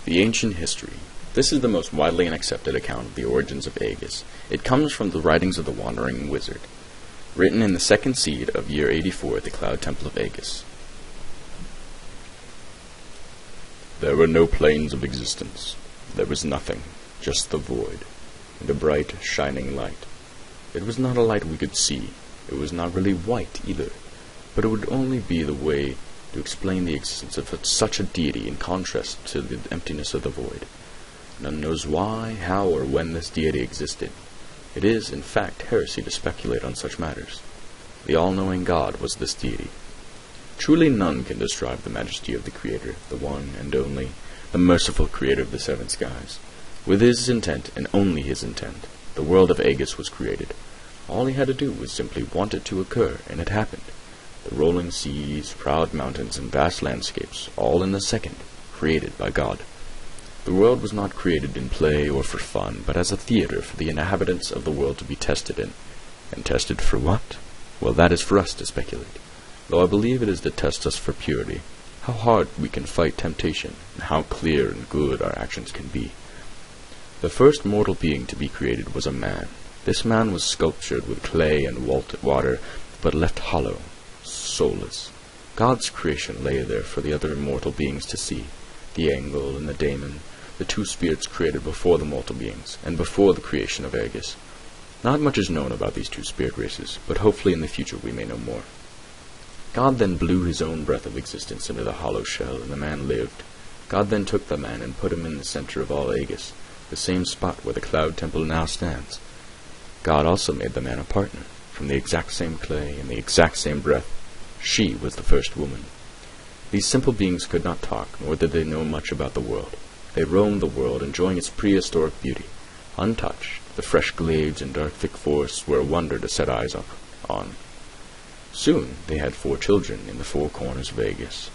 The Ancient History. This is the most widely accepted account of the origins of Aegis. It comes from the writings of the Wandering Wizard, written in the second seed of year 84 at the Cloud Temple of Aegis. There were no planes of existence. There was nothing, just the void, and a bright, shining light. It was not a light we could see. It was not really white either, but it would only be the way to explain the existence of such a deity in contrast to the emptiness of the void. None knows why, how, or when this deity existed. It is, in fact, heresy to speculate on such matters. The all-knowing God was this deity. Truly none can describe the majesty of the Creator, the one and only, the merciful Creator of the seven skies. With his intent, and only his intent, the world of Aegis was created. All he had to do was simply want it to occur, and it happened. The rolling seas, proud mountains, and vast landscapes, all in a second, created by God. The world was not created in play or for fun, but as a theater for the inhabitants of the world to be tested in. And tested for what? Well, that is for us to speculate. Though I believe it is to test us for purity, how hard we can fight temptation, and how clear and good our actions can be. The first mortal being to be created was a man. This man was sculptured with clay and water, but left hollow, soulless. God's creation lay there for the other mortal beings to see, the angel and the daemon, the two spirits created before the mortal beings, and before the creation of Aegis. Not much is known about these two spirit races, but hopefully in the future we may know more. God then blew his own breath of existence into the hollow shell, and the man lived. God then took the man and put him in the center of all Aegis, the same spot where the Cloud Temple now stands. God also made the man a partner, from the exact same clay and the exact same breath. She was the first woman. These simple beings could not talk, nor did they know much about the world. They roamed the world, enjoying its prehistoric beauty. Untouched, the fresh glades and dark thick forests were a wonder to set eyes on. Soon they had 4 children in the 4 corners of Aegis.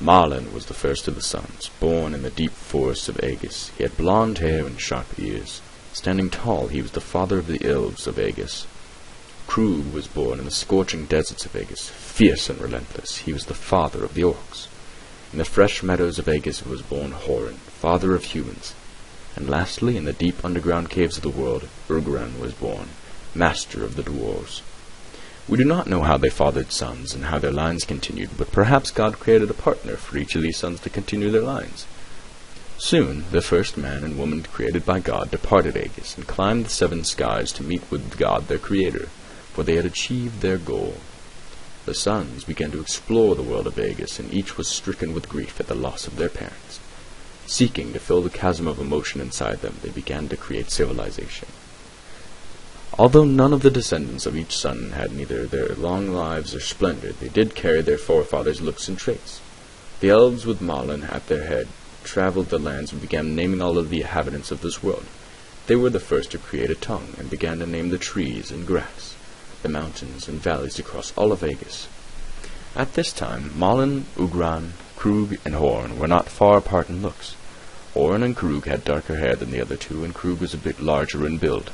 Marlin was the first of the sons, born in the deep forests of Aegis. He had blond hair and sharp ears. Standing tall, he was the father of the elves of Aegis. Krug was born in the scorching deserts of Aegis. Fierce and relentless, he was the father of the orcs. In the fresh meadows of Aegis was born Horin, father of humans. And lastly, in the deep underground caves of the world, Urgran was born, master of the dwarves. We do not know how they fathered sons and how their lines continued, but perhaps God created a partner for each of these sons to continue their lines. Soon, the first man and woman created by God departed Aegis and climbed the 7 skies to meet with God, their Creator, for they had achieved their goal. The sons began to explore the world of Aegis, and each was stricken with grief at the loss of their parents. Seeking to fill the chasm of emotion inside them, they began to create civilization. Although none of the descendants of each son had neither their long lives or splendor, they did carry their forefathers' looks and traits. The elves, with Marlin at their head, traveled the lands and began naming all of the inhabitants of this world. They were the first to create a tongue, and began to name the trees and grass, the mountains and valleys across all of Aegis. At this time, Marlin, Ugran, Krug, and Horn were not far apart in looks. Horn and Krug had darker hair than the other two, and Krug was a bit larger in build.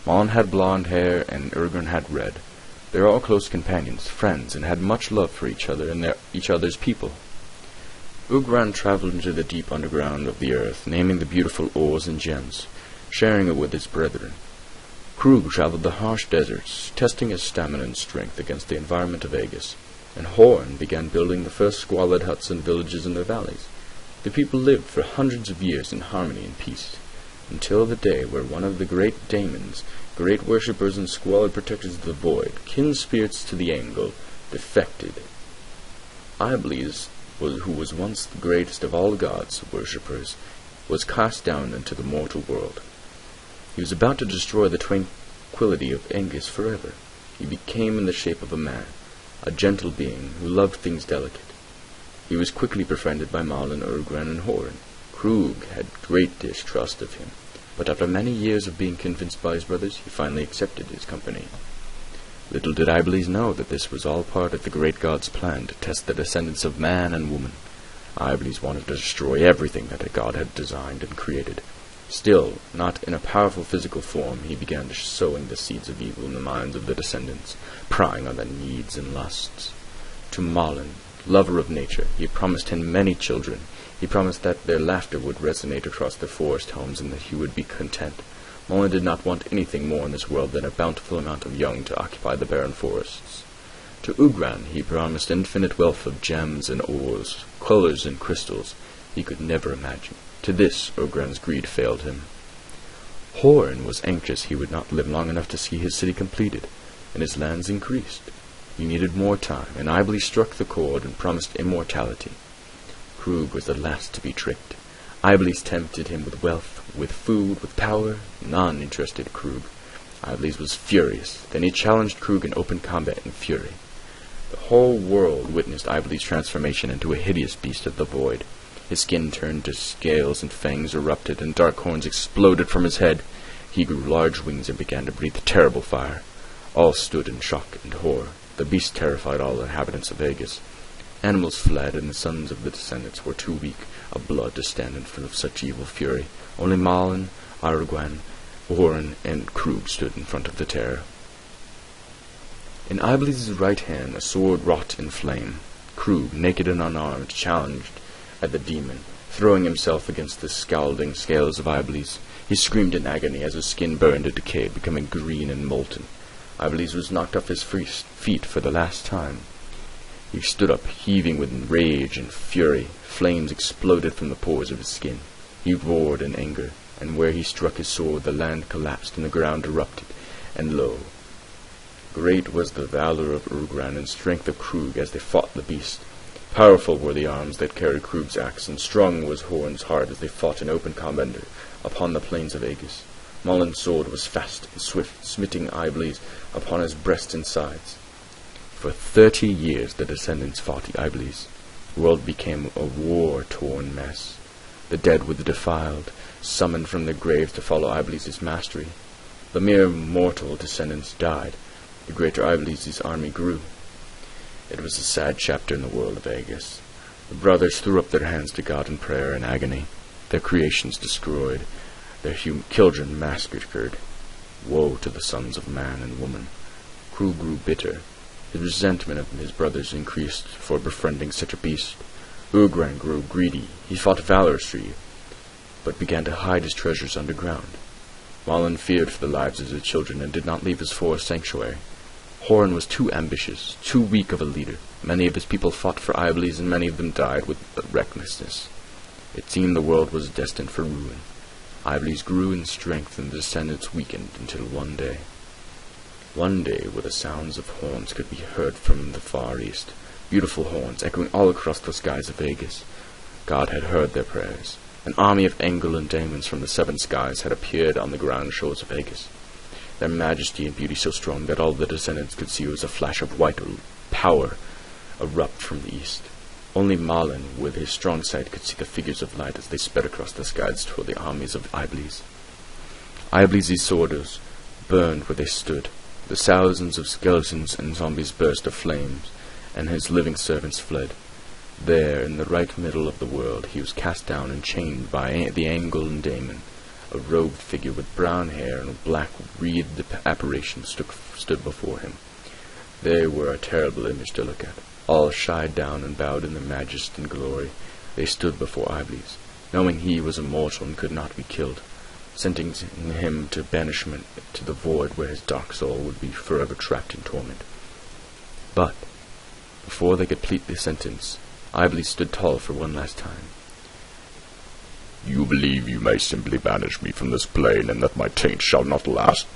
Marlin had blonde hair, and Ugran had red. They were all close companions, friends, and had much love for each other and each other's people. Ugran traveled into the deep underground of the earth, naming the beautiful ores and gems, sharing it with his brethren. Krug traveled the harsh deserts, testing his stamina and strength against the environment of Aegis, and Horn began building the first squalid huts and villages in the valleys. The people lived for hundreds of years in harmony and peace, until the day where one of the great daemons, great worshippers and squalid protectors of the void, kin spirits to the Angel, defected. Iblis, who was once the greatest of all gods' worshippers, was cast down into the mortal world. He was about to destroy the tranquility of Aegis forever. He became in the shape of a man, a gentle being who loved things delicate. He was quickly befriended by Marlin, Urgran, and Horn. Krug had great distrust of him, but after many years of being convinced by his brothers, he finally accepted his company. Little did Iblis know that this was all part of the great god's plan to test the descendants of man and woman. Iblis wanted to destroy everything that a god had designed and created. Still, not in a powerful physical form, he began sowing the seeds of evil in the minds of the descendants, prying on their needs and lusts. To Marlin, lover of nature, he promised him many children, He promised that their laughter would resonate across their forest homes and that he would be content. Mullen did not want anything more in this world than a bountiful amount of young to occupy the barren forests. To Ugran he promised infinite wealth of gems and ores, colors and crystals he could never imagine. To this Ugran's greed failed him. Horan was anxious he would not live long enough to see his city completed, and his lands increased. He needed more time, and Iblis struck the chord and promised immortality. Krug was the last to be tricked. Iblis tempted him with wealth, with food, with power. None interested Krug. Iblis was furious. Then he challenged Krug in open combat in fury. The whole world witnessed Iblis' transformation into a hideous beast of the void. His skin turned to scales and fangs erupted, and dark horns exploded from his head. He grew large wings and began to breathe terrible fire. All stood in shock and horror. The beast terrified all the inhabitants of Aegis. Animals fled, and the sons of the descendants were too weak of blood to stand in front of such evil fury. Only Malin, Argwan, Horan, and Krug stood in front of the terror. In Iblis' right hand a sword wrought in flame. Krug, naked and unarmed, challenged at the demon, throwing himself against the scalding scales of Iblis. He screamed in agony as his skin burned to decay, becoming green and molten. Iblis was knocked off his feet for the last time. He stood up, heaving with rage and fury. Flames exploded from the pores of his skin. He roared in anger, and where he struck his sword the land collapsed and the ground erupted, and lo! Great was the valor of Ugran and strength of Krug as they fought the beast. Powerful were the arms that carried Krug's axe, and strong was Horan's heart as they fought in open combat upon the plains of Aegis. Mullen's sword was fast and swift, smiting Iblis upon his breast and sides. For 30 years the descendants fought Iblis. The world became a war-torn mess. The dead were defiled, summoned from their graves to follow Iblis' mastery. The mere mortal descendants died. The greater Iblis' army grew. It was a sad chapter in the world of Aegis. The brothers threw up their hands to God in prayer and agony. Their creations destroyed, their children massacred. Woe to the sons of man and woman. Krug grew bitter. His resentment of his brothers increased for befriending such a beast. Ugran grew greedy. He fought valorously, but began to hide his treasures underground. Malin feared for the lives of his children and did not leave his forest sanctuary. Horan was too ambitious, too weak of a leader. Many of his people fought for Iblis, and many of them died with recklessness. It seemed the world was destined for ruin. Iblis grew in strength, and the descendants weakened until one day, where the sounds of horns could be heard from the far east, beautiful horns echoing all across the skies of Aegis. God had heard their prayers. An army of angel and demons from the seven skies had appeared on the ground shores of Aegis. Their majesty and beauty so strong that all the descendants could see was a flash of white power erupt from the east. Only Malin, with his strong sight, could see the figures of light as they sped across the skies toward the armies of Iblis. Iblis' swords burned where they stood. The thousands of skeletons and zombies burst of flames, and his living servants fled. There, in the right middle of the world, he was cast down and chained by the Angel and Daemon. A robed figure with brown hair and a black wreathed apparition stood before him. They were a terrible image to look at. All shied down and bowed in their majesty and glory. They stood before Iblis, knowing he was immortal and could not be killed, sentencing him to banishment to the void where his dark soul would be forever trapped in torment. But before they could complete the sentence, Iblis stood tall for one last time. You believe you may simply banish me from this plane, and that my taint shall not last?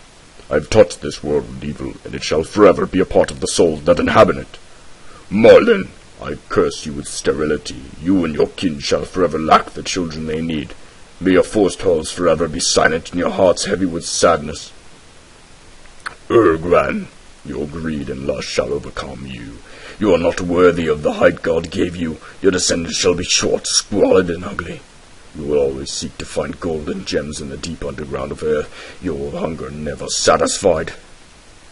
I have touched this world with evil, and it shall forever be a part of the souls that inhabit it. Marlin, I curse you with sterility. You and your kin shall forever lack the children they need. May your forest halls forever be silent, and your hearts heavy with sadness. Ugran, your greed and lust shall overcome you. You are not worthy of the height God gave you. Your descendants shall be short, squalid, and ugly. You will always seek to find gold and gems in the deep underground of earth, your hunger never satisfied.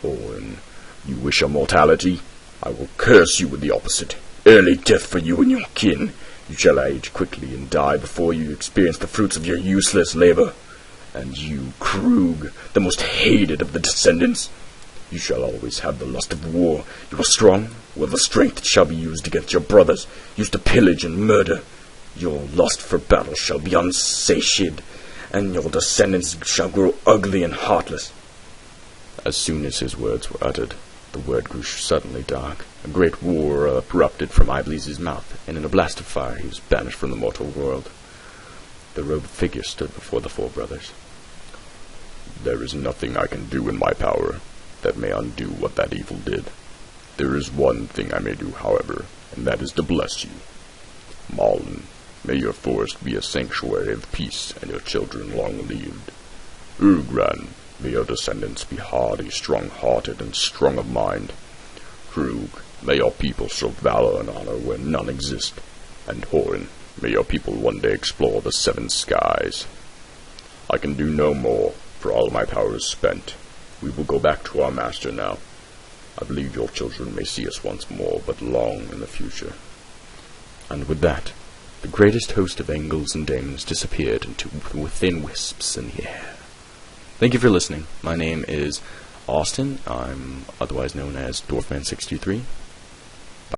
Horan, you wish immortality? I will curse you with the opposite. Early death for you and your kin. You shall age quickly and die before you experience the fruits of your useless labor. And you, Krug, the most hated of the descendants, you shall always have the lust of war. You are strong, well, the strength shall be used against your brothers, used to pillage and murder. Your lust for battle shall be unsatiated, and your descendants shall grow ugly and heartless." As soon as his words were uttered, the word grew suddenly dark. A great roar erupted from Iblis' mouth, and in a blast of fire he was banished from the mortal world. The robed figure stood before the four brothers. "There is nothing I can do in my power that may undo what that evil did. There is one thing I may do, however, and that is to bless you. Malin, may your forest be a sanctuary of peace and your children long-lived. Ugran, may your descendants be hardy, strong-hearted, and strong of mind. Krug, may your people show valor and honor where none exist. And Horin, may your people one day explore the seven skies. I can do no more, for all my power is spent. We will go back to our master now. I believe your children may see us once more, but long in the future." And with that, the greatest host of angels and demons disappeared into within wisps in the air. Thank you for listening. My name is Austin. I'm otherwise known as Dwarfman623.